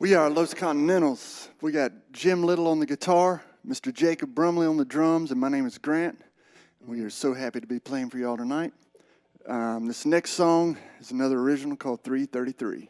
We are Los Continentals. We got Jim Little on the guitar, Mr. Jacob Brumley on the drums, and my name is Grant. We are so happy to be playing for y'all tonight. This next song is another original called 333.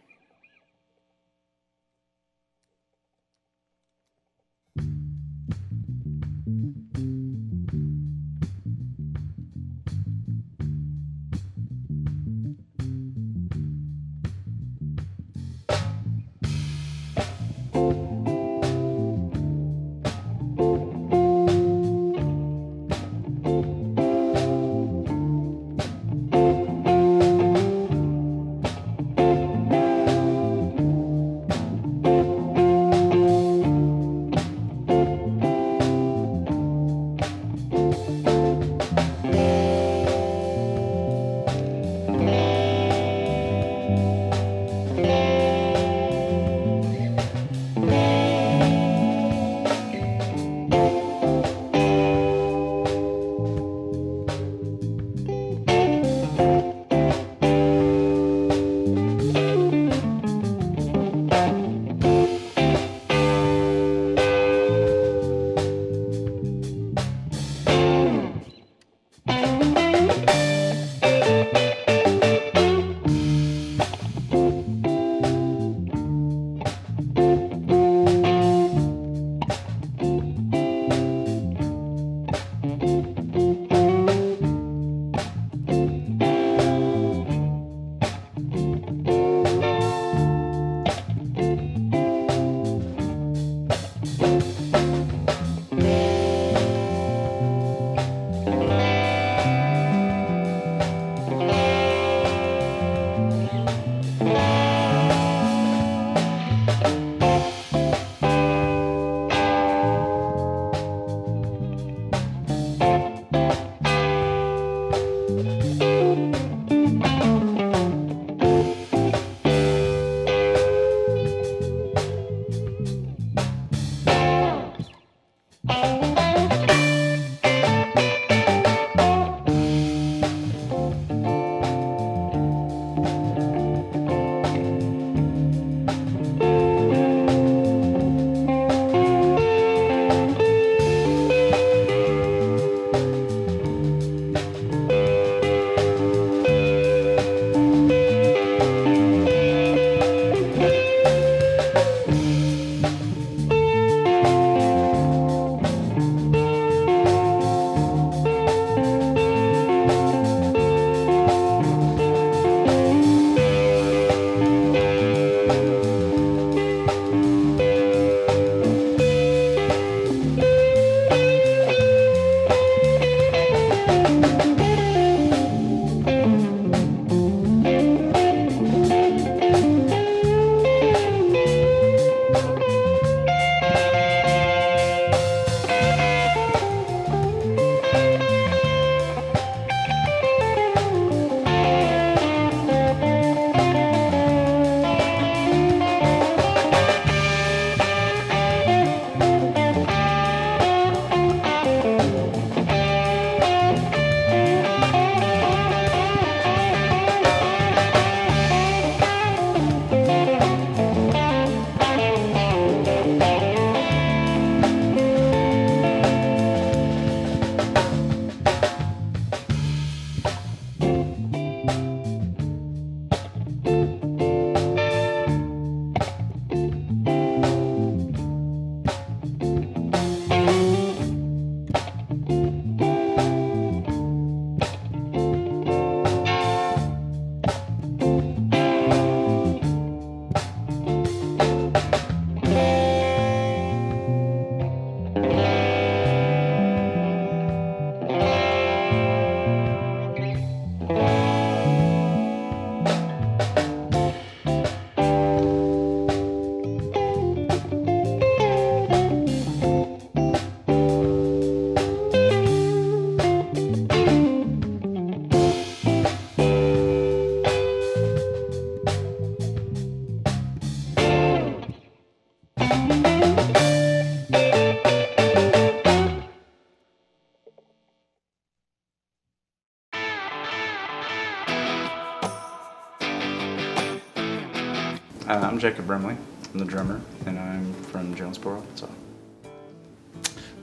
I'm Jacob Brimley. I'm the drummer, and I'm from Jonesboro, Arkansas.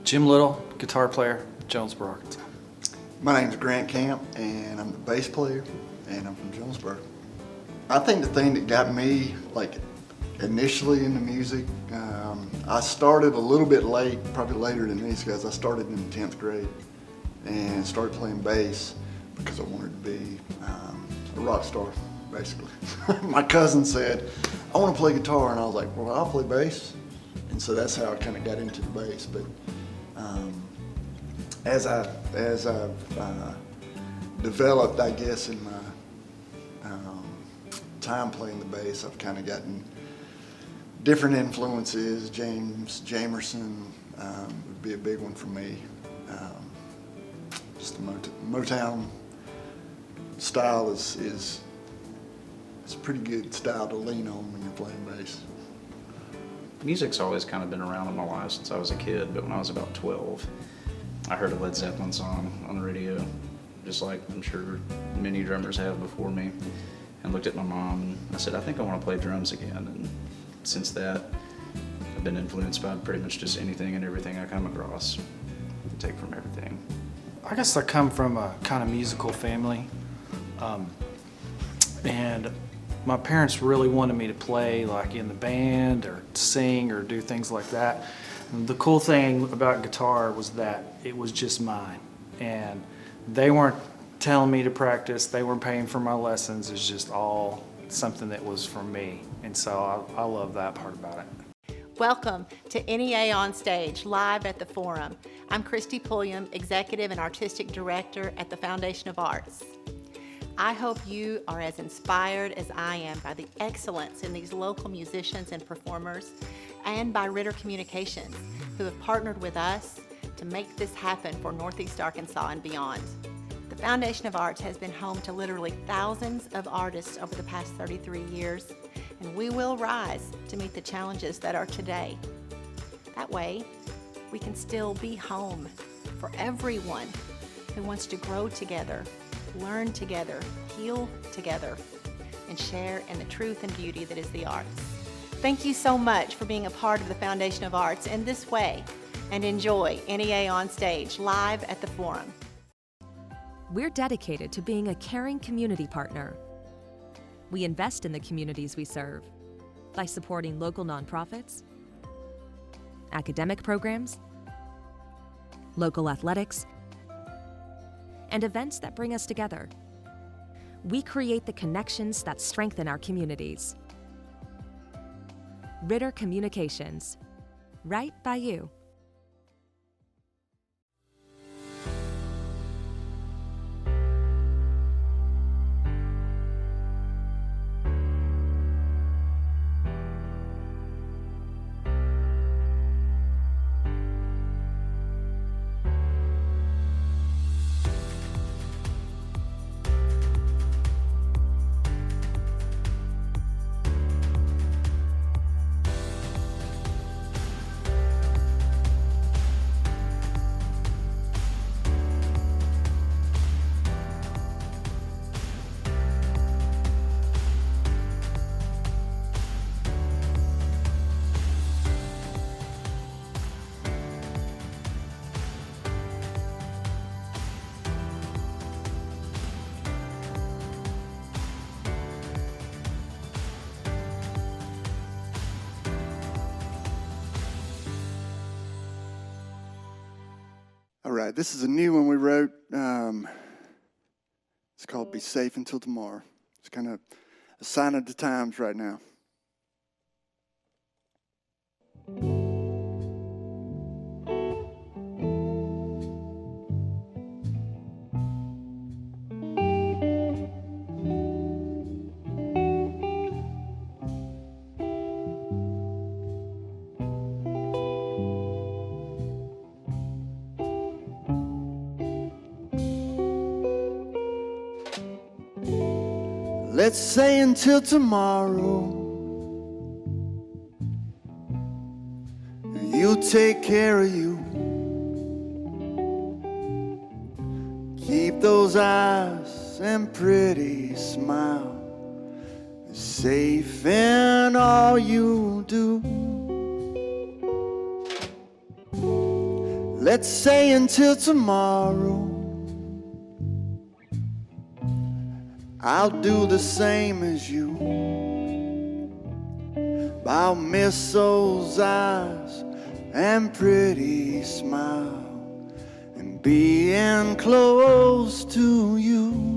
Jim Little, guitar player, Jonesboro, Arkansas. My name's Grant Camp, and I'm the bass player, and I'm from Jonesboro. I think the thing that got me, like, initially into music, I started a little bit late, probably later than these guys. I started in the 10th grade and started playing bass because I wanted to be a rock star, basically. My cousin said, I want to play guitar, and I was like, well, I'll play bass. And so that's how I kind of got into the bass. But as I've developed, I guess, in my time playing the bass, I've kind of gotten different influences. Jamerson would be a big one for me. Just the Motown style is a pretty good style to lean on when you're playing bass. Music's always kind of been around in my life since I was a kid, but when I was about 12, I heard a Led Zeppelin song on the radio, just like I'm sure many drummers have before me, and looked at my mom and I said, I think I want to play drums again. And since that, I've been influenced by pretty much just anything and everything I come across. I take from everything. I guess I come from a kind of musical family, and my parents really wanted me to play like in the band or sing or do things like that. And the cool thing about guitar was that it was just mine, and they weren't telling me to practice, they weren't paying for my lessons. It's just all something that was for me, and so I love that part about it. Welcome to NEA Onstage, live at the Forum. I'm Christy Pulliam, Executive and Artistic Director at the Foundation of Arts. I hope you are as inspired as I am by the excellence in these local musicians and performers, and by Ritter Communications, who have partnered with us to make this happen for Northeast Arkansas and beyond. The Foundation of Arts has been home to literally thousands of artists over the past 33 years, and we will rise to meet the challenges that are today. That way, we can still be home for everyone who wants to grow together, learn together, heal together, and share in the truth and beauty that is the arts. Thank you so much for being a part of the Foundation of Arts in this way, and enjoy NEA Onstage live at the Forum. We're dedicated to being a caring community partner. We invest in the communities we serve by supporting local nonprofits, academic programs, local athletics, and events that bring us together. We create the connections that strengthen our communities. Ritter Communications, right by you. All right, this is a new one we wrote. It's called Be Safe Until Tomorrow. It's kind of a sign of the times right now. Let's say until tomorrow, you take care of you. Keep those eyes and pretty smile. safe in all you do. Let's say until tomorrow, I'll do the same as you. I'll miss those eyes and pretty smile and being close to you.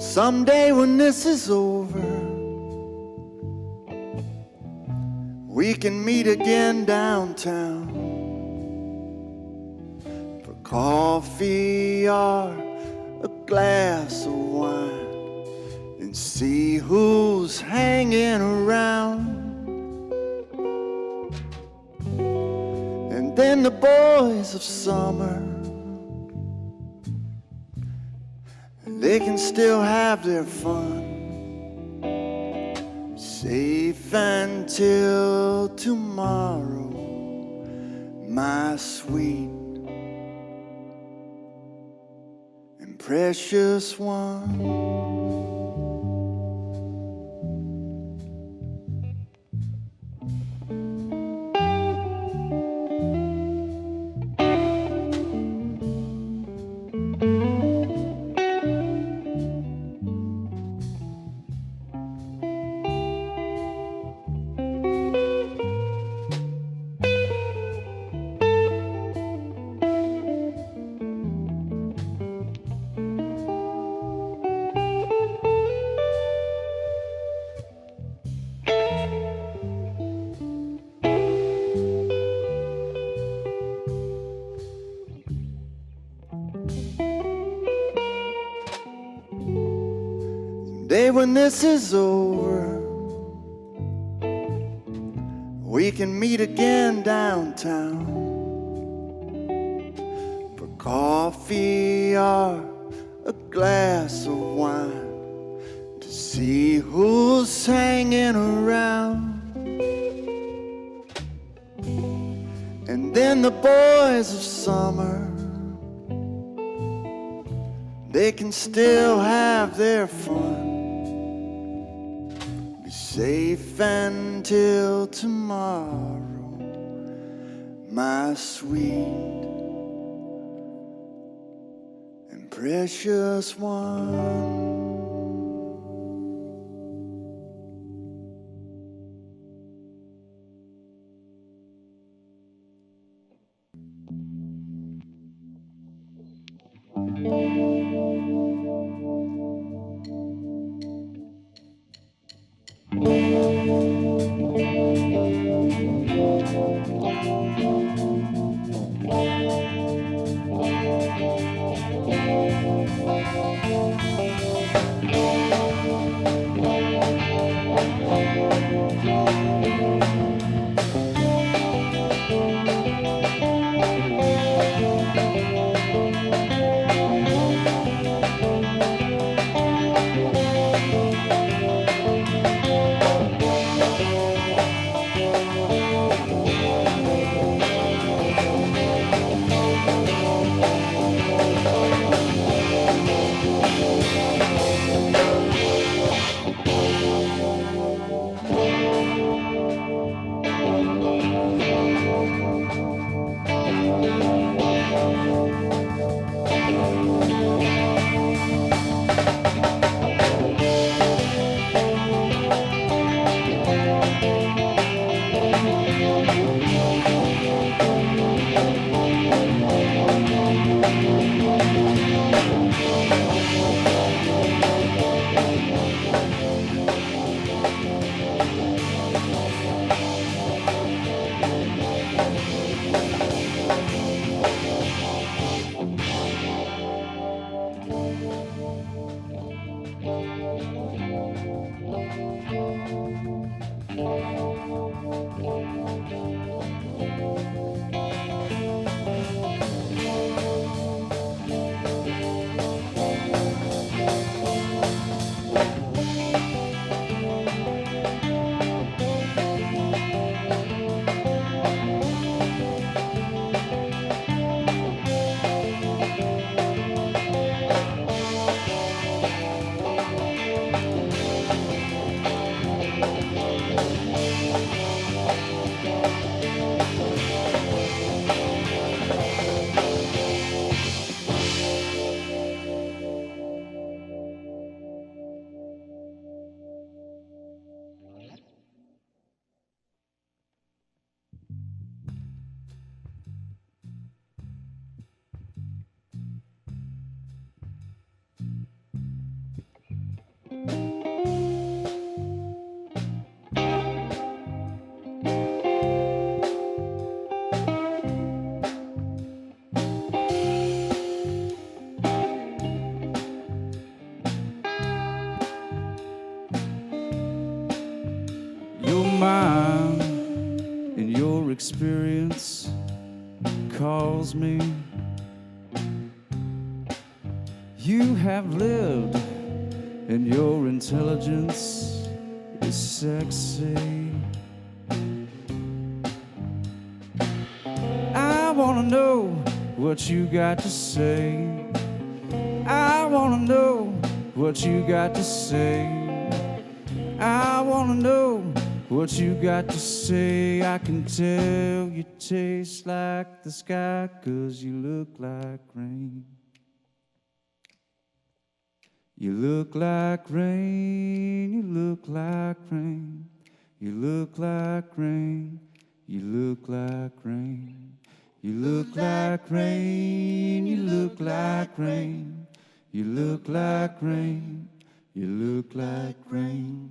Someday when this is over, we can meet again downtown for coffee or a glass of wine and see who's hanging around. And then the boys of summer, they can still have their fun, safe until tomorrow, my sweet and precious one. Day when this is over, we can meet again downtown for coffee or a glass of wine to see who's hanging around. And then the boys of summer, they can still have their fun, be safe until tomorrow, my sweet and precious one. You have lived, and your intelligence is sexy. I wanna know what you got to say. I wanna know what you got to say. I wanna know what you got to say. I can tell you taste like the sky, 'cause you look like rain. You look like rain, you look like rain. You look like rain, you look like rain. You look like rain, you look like rain. You look like rain, you look like rain.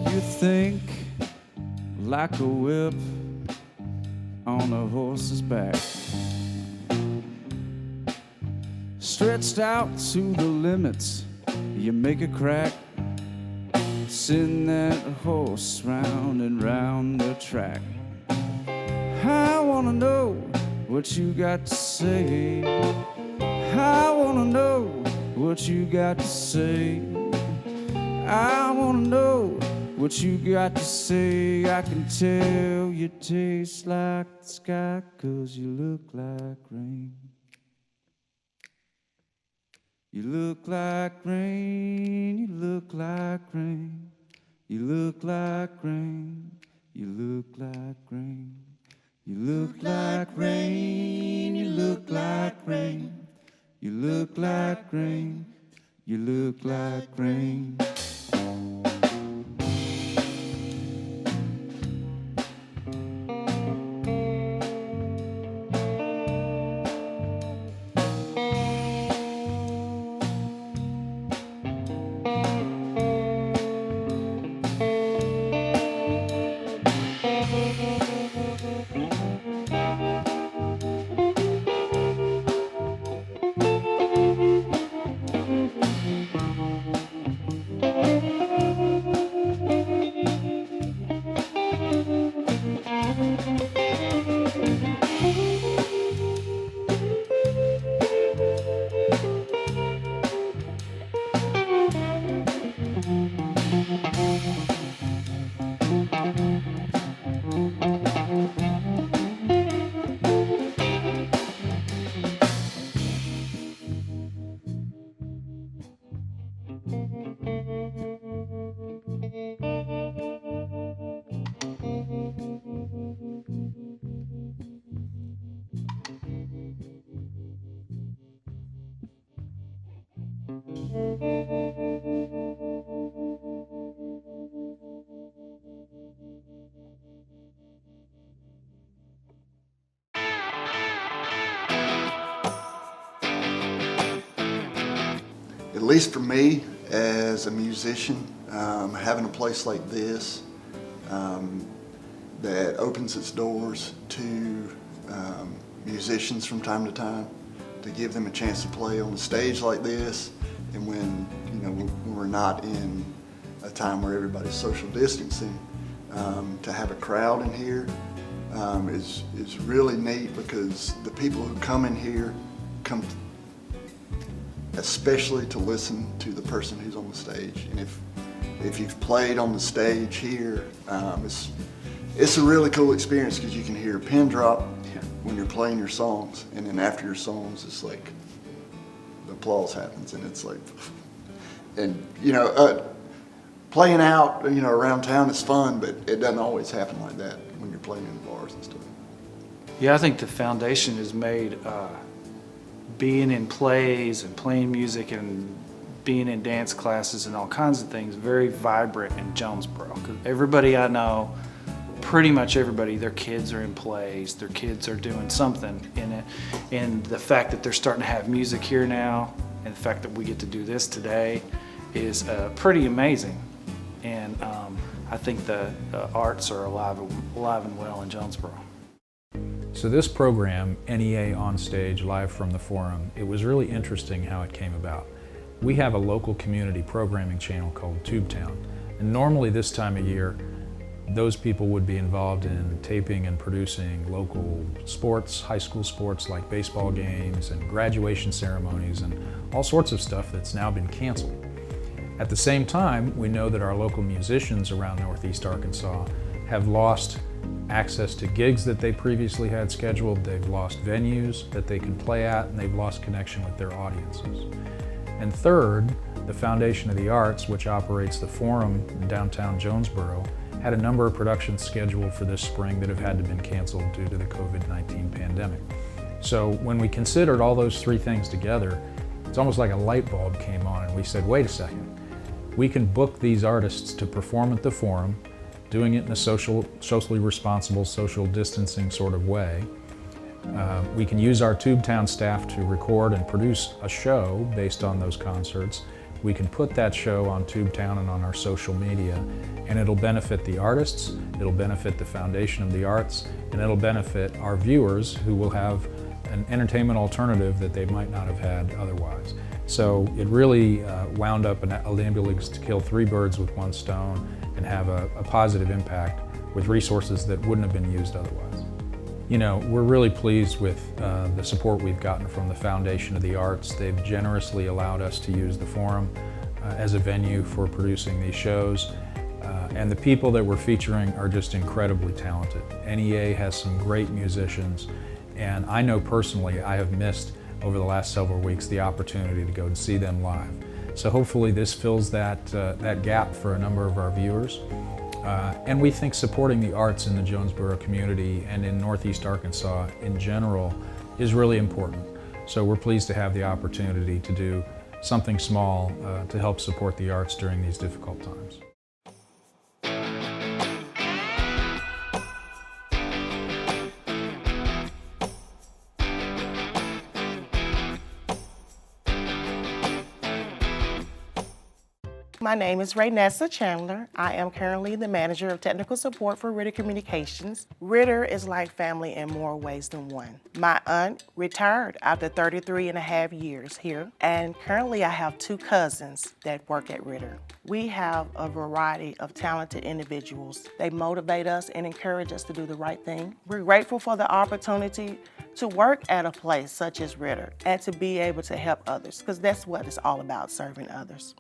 You think like a whip on a horse's back, stretched out to the limits. You make a crack, send that horse round and round the track. I wanna know what you got to say. I wanna know what you got to say. I wanna know what you got to say. I can tell you taste like the sky, 'cause you look like rain. You look like rain, you look like rain. You look like rain, you look like rain. You look like rain, you look like rain. You look like rain, you look like rain. At least for me, as a musician, having a place like this that opens its doors to musicians from time to time, to give them a chance to play on a stage like this, and when when we're not in a time where everybody's social distancing, to have a crowd in here is really neat, because the people who come in here come especially to listen to the person who's on the stage. And if you've played on the stage here, it's a really cool experience, because you can hear a pin drop when you're playing your songs, and then after your songs, it's like the applause happens, and it's like, and playing out around town is fun, but it doesn't always happen like that when you're playing in bars and stuff. Yeah, I think the foundation is made being in plays and playing music and being in dance classes and all kinds of things very vibrant in Jonesboro. 'Cause everybody I know pretty much everybody, their kids are in plays, their kids are doing something in it. And the fact that they're starting to have music here now, and the fact that we get to do this today is pretty amazing. And I think the arts are alive and well in Jonesboro. So this program, NEA Onstage, live from the Forum, it was really interesting how it came about. We have a local community programming channel called Tubetown, and normally this time of year, those people would be involved in taping and producing local sports, high school sports like baseball games and graduation ceremonies and all sorts of stuff that's now been canceled. At the same time, we know that our local musicians around Northeast Arkansas have lost access to gigs that they previously had scheduled, they've lost venues that they can play at, and they've lost connection with their audiences. And third, the Foundation of the Arts, which operates the Forum in downtown Jonesboro, had a number of productions scheduled for this spring that have had to been canceled due to the COVID-19 pandemic. So when we considered all those three things together, it's almost like a light bulb came on and we said, wait a second, we can book these artists to perform at the Forum, doing it in a socially responsible, social distancing sort of way. We can use our Tubetown staff to record and produce a show based on those concerts. We can put that show on Tubetown and on our social media, and it'll benefit the artists, it'll benefit the Foundation of the Arts, and it'll benefit our viewers who will have an entertainment alternative that they might not have had otherwise. So it really wound up enabling us to kill three birds with one stone and have a positive impact with resources that wouldn't have been used otherwise. You know, we're really pleased with the support we've gotten from the Foundation of the Arts. They've generously allowed us to use the Forum as a venue for producing these shows. And the people that we're featuring are just incredibly talented. NEA has some great musicians, and I know personally I have missed over the last several weeks the opportunity to go and see them live. So hopefully this fills that gap for a number of our viewers. And we think supporting the arts in the Jonesboro community and in Northeast Arkansas in general is really important. So we're pleased to have the opportunity to do something small to help support the arts during these difficult times. My name is Raynessa Chandler. I am currently the manager of technical support for Ritter Communications. Ritter is like family in more ways than one. My aunt retired after 33 and a half years here, and currently I have two cousins that work at Ritter. We have a variety of talented individuals. They motivate us and encourage us to do the right thing. We're grateful for the opportunity to work at a place such as Ritter and to be able to help others, because that's what it's all about, serving others.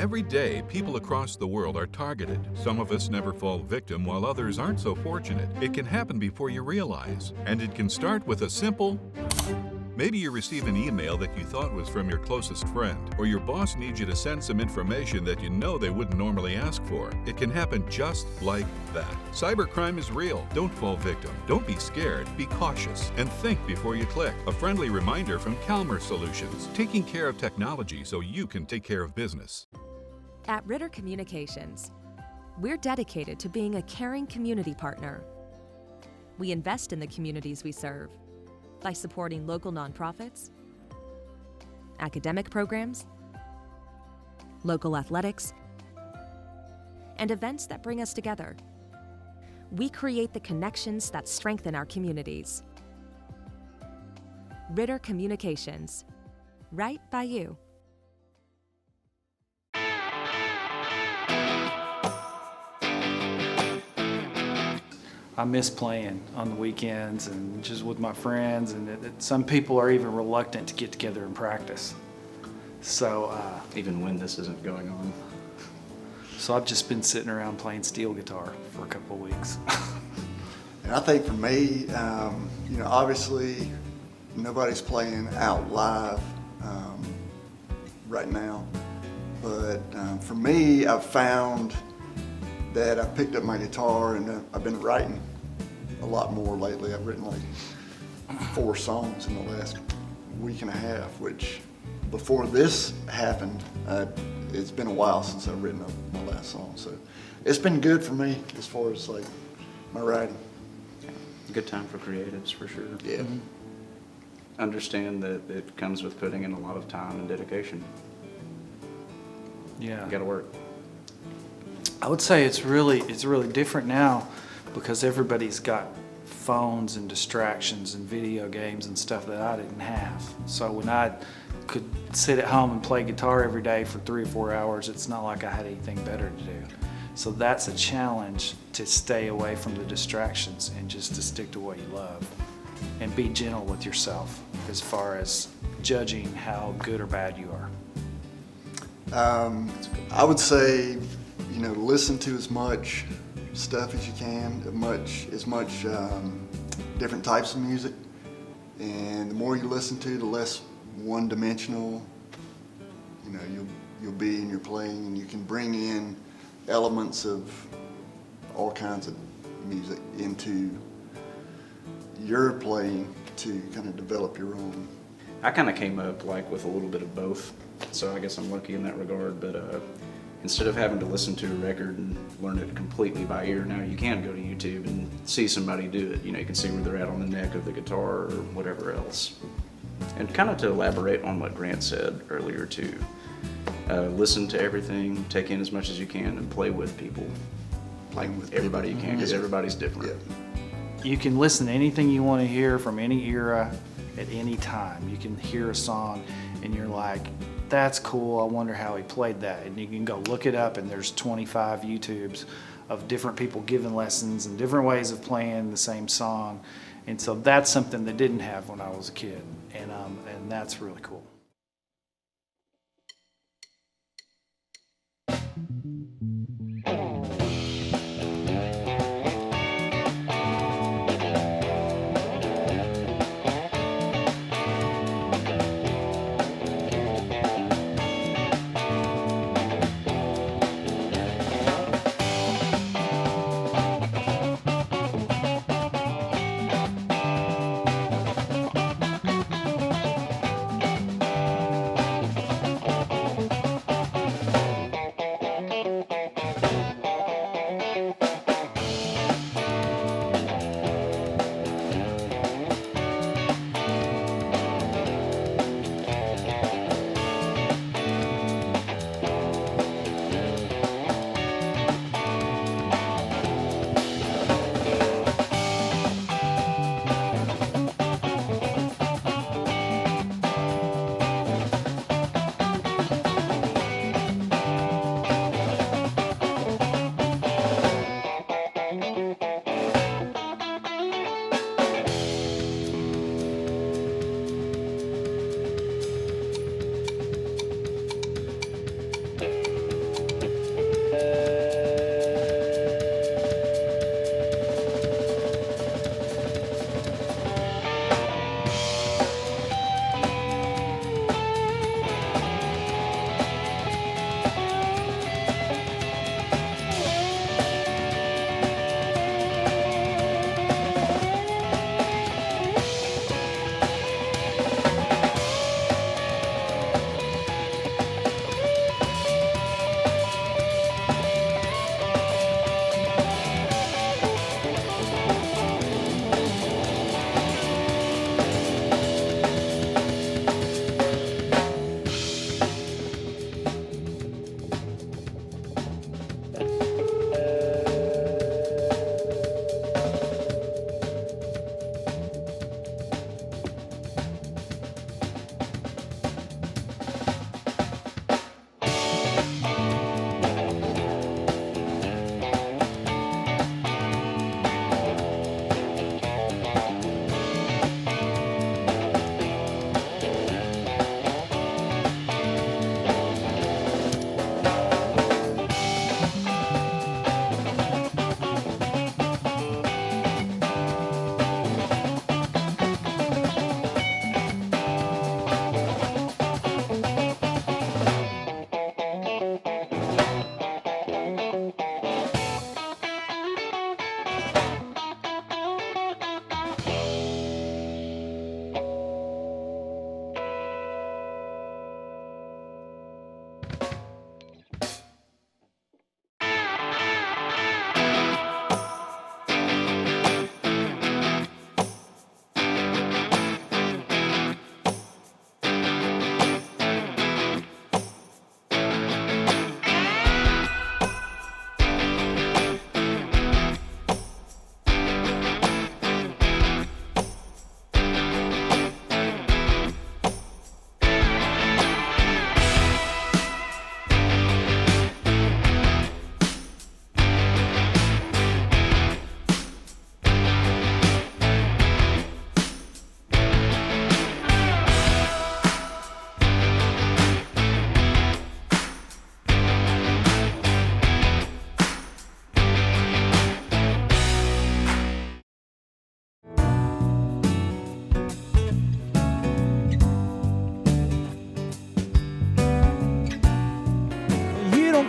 Every day, people across the world are targeted. Some of us never fall victim, while others aren't so fortunate. It can happen before you realize, and it can start with a simple... Maybe you receive an email that you thought was from your closest friend, or your boss needs you to send some information that you know they wouldn't normally ask for. It can happen just like that. Cybercrime is real. Don't fall victim. Don't be scared. Be cautious and think before you click. A friendly reminder from Calmer Solutions, taking care of technology so you can take care of business. At Ritter Communications, we're dedicated to being a caring community partner. We invest in the communities we serve by supporting local nonprofits, academic programs, local athletics, and events that bring us together. We create the connections that strengthen our communities. Ritter Communications, right by you. I miss playing on the weekends and just with my friends, and some people are even reluctant to get together and practice. So, Even when this isn't going on. so I've just been sitting around playing steel guitar for a couple of weeks. And I think for me, obviously nobody's playing out live right now. But for me, I've found that I picked up my guitar and I've been writing a lot more lately. I've written like 4 songs in the last week and a half, which before this happened, it's been a while since I've written my last song. So it's been good for me as far as like my writing. Good time for creatives, for sure. Yeah. Mm-hmm. Understand that it comes with putting in a lot of time and dedication. Yeah. You gotta work. I would say it's really different now because everybody's got phones and distractions and video games and stuff that I didn't have. So when I could sit at home and play guitar every day for 3 or 4 hours, it's not like I had anything better to do. So that's a challenge, to stay away from the distractions and just to stick to what you love and be gentle with yourself as far as judging how good or bad you are. I would say, listen to as much stuff as you can, as much different types of music. And the more you listen to, the less one-dimensional, you'll be in your playing, and you can bring in elements of all kinds of music into your playing to kind of develop your own. I kind of came up like with a little bit of both, so I guess I'm lucky in that regard. But instead of having to listen to a record and learn it completely by ear, now you can go to YouTube and see somebody do it. You can see where they're at on the neck of the guitar or whatever else. And kind of to elaborate on what Grant said earlier too, listen to everything, take in as much as you can, and play with people. Like with everybody you can, because everybody's different. Yeah. You can listen to anything you want to hear from any era at any time. You can hear a song and you're like, that's cool, I wonder how he played that. And you can go look it up, and there's 25 YouTubes of different people giving lessons and different ways of playing the same song. And so that's something that didn't have when I was a kid. And that's really cool.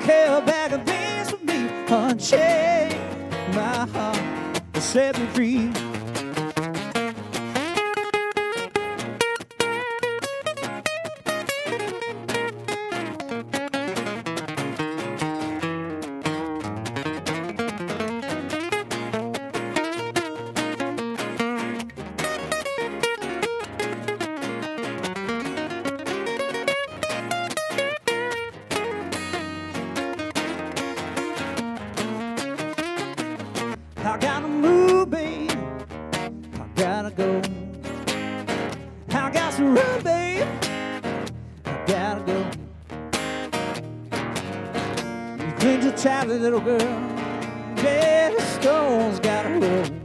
hell back of things for me. Unchain my heart to set me free. I gotta move, babe. I gotta go. I got to run, babe. I gotta go. You cling to tightly, little girl. Dead stones gotta roll.